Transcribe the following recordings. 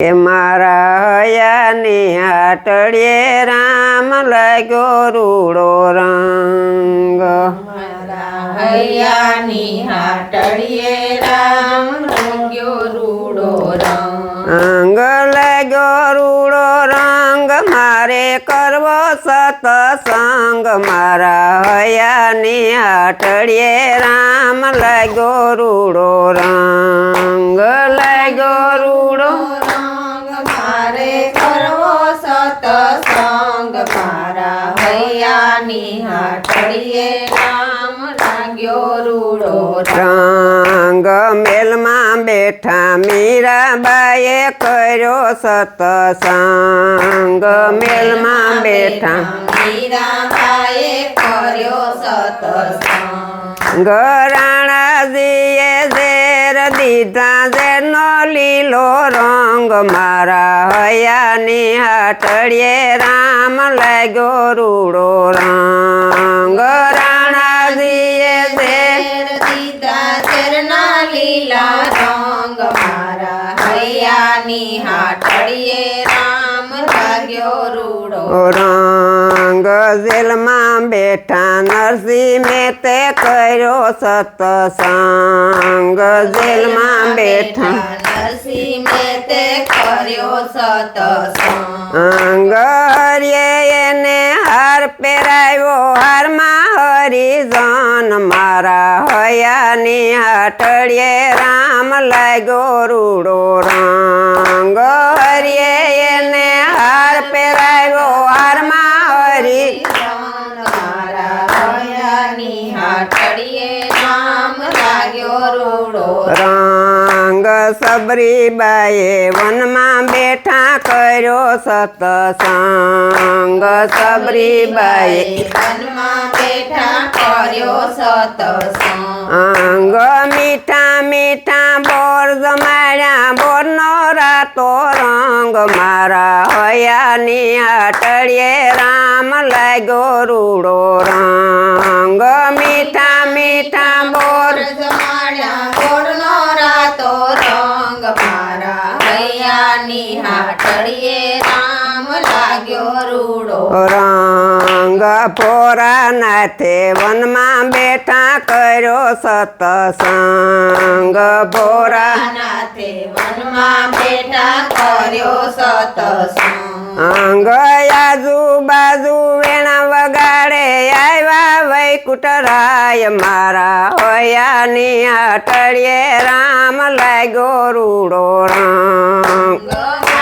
કે મારા હૈયાની હાટડીએ રામ લાગ્યો રૂડો રંગ। મારા હૈયાની હાટડીએ રામ લાગ્યો રૂડો રંગ। લાગ્યો રૂડો રંગ મારે કરવો સતસંગ। મારા હૈયાની હાટડીએ રામ લાગ્યો રૂડો રંગ। લાગ્યો રૂડો મારે કરવો સતસંગ। મારા હૈયાની હાટડીએ રામ લાગ્યો રૂડો રંગ। મેલમાં બેઠા મીરાબાઈએ કર્યો સતસંગ। મેલમાં બેઠા મીરાબાઈએ કર્યો સતસંગ। રાણાજીએ ઝેર દીધા ઝેરનો લીલો રંગ। મારા હૈયાની હાટડીએ રામ લાગ્યો રૂડો રંગ। રાણાજીએ ઝેર દીધા ઝેરના લીલા રંગ। મારા હૈયાની હાટડીએ રામ લાગ્યો રૂડો રંગ। જેલમાં બેઠા નરસિંહ મહેતે કર્યો સતસંગ। જેલમાં બેઠા નરસિંહ મહેતે કર્યો સતસંગ। હરિએ એને હાર પહેરાવ્યો હારમાં હરિજન। મારા હૈયાની હાટડીએ રામ લાગ્યો રૂડો રંગ। હરિએ એને હાર પહેરાવ્યો હારમાં મારા હૈયાની હાટડીએ રામ લાગ્યો રૂડો રંગ। સબરીબાઈએ વનમાં બેઠા કર્યો સતસંગ। સબરીબાઈએ વનમાં બેઠા કર્યો સતસંગ। મીઠા મીઠા બોર જમાડ્યા બોરનો રાતો રંગ। મારા હૈયાની હાટડીએ રામ લાગ્યો રૂડો રંગ। મીઠા મીઠા બોર જમાડ્યા બોરનો રાતો રંગ। મારા હૈયાની હાટડીએ રામ લાગ્યો રૂડો રંગ। પોરા નાથે વનમાં બેઠા કર્યો સતસંગ। પોરા નાથે વનમાં બેઠા કર્યો સતસંગ। આજુબાજુ વેણા વગાડે આવ્યા વૈકુંઠરાય। મારા હૈયાની હાટડીએ રામ લાગ્યો રૂડો રંગ।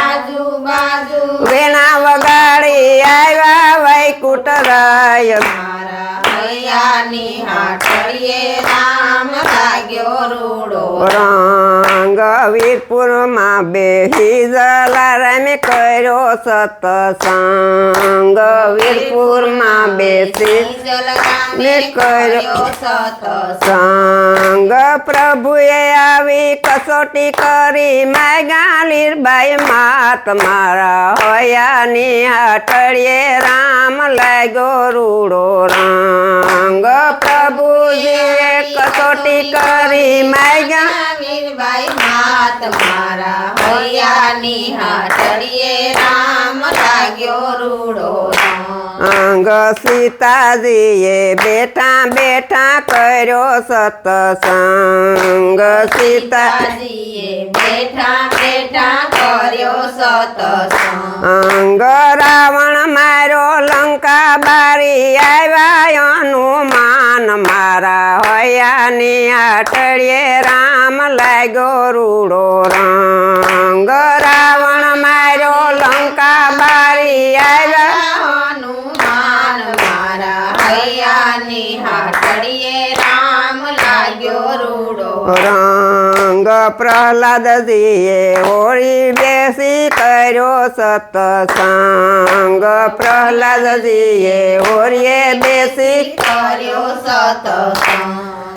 આજુબાજુ વેણા વગાડી આવ્યા વૈકુંઠરાય। મારા હૈયાની હાટડીએ રામ લાગ્યો રૂડો રંગ। વીરપુરમાં બેહી જલારામે કર્યો સતસંગ। વીરપુરમાં બેસી જલારામે કર્યો સતસંગ। પ્રભુએ આવી કસોટી કરી માગ્યા લીરબાઈ માત। મારા હૈયાની હાટડીએ રામ લાગ્યો રૂડો રંગ। પ્રભુજીએ કસોટી કરી માગ્યા વીરબાઈ માત। મારા હૈયાની હાટડીએ રામ લાગ્યો રૂડો રંગ। સીતાજીએ બેઠા બેઠા કર્યો સતસંગ। સીતાજીએ બેઠા બેઠા કર્યો સતસંગ। રાવણ માર્યો લંકા બારી આવ્યા હનુમાન। મારા હૈયાની હાટડીએ રામ લાગ્યો રૂડો રંગ। રાવણ માર્યો લંકા બારી આવ્યા હનુમાન। મારા હૈયાની હાટડીએ રામ લાગ્યો રૂડો રંગ। પ્રહલાદજીએ હોળી બેસી કર્યો સતસંગ। પ્રહલાદજીએ હોળીએ બેસી કર્યો સતસંગ।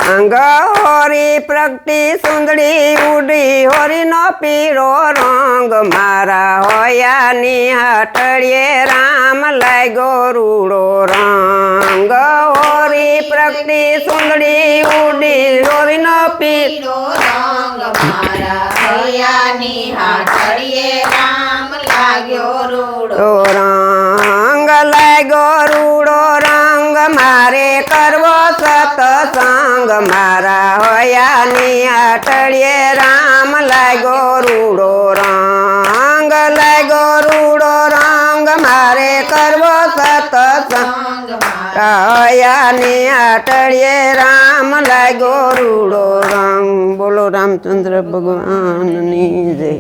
રંગ હોરી પ્રગટી સુંદડી ઉડી હોરીનો પીળો રંગ મારા હોયાની હાટડીએ રામ લાગ્યો રૂડો રંગ હોરી પ્રગટી સુંદડી ઉડી હોરીનો પીળો પીળો રંગ મારા હૈયાની હાથડીએ રામ લાગ્યો રૂડો રંગ લાગ્યો રૂડો રંગ મારે કરવો સતસંગ મારા હોયાની હાટડીએ રામ લાગ્યો રૂડો રંગ લાગ્યો રૂડો રંગ મારે કરવો સતસંગ રંગ મારા હોયાની હાટડીએ રામ લાગ્યો રૂડો રંગ. બોલો રામચંદ્ર ભગવાનની જય.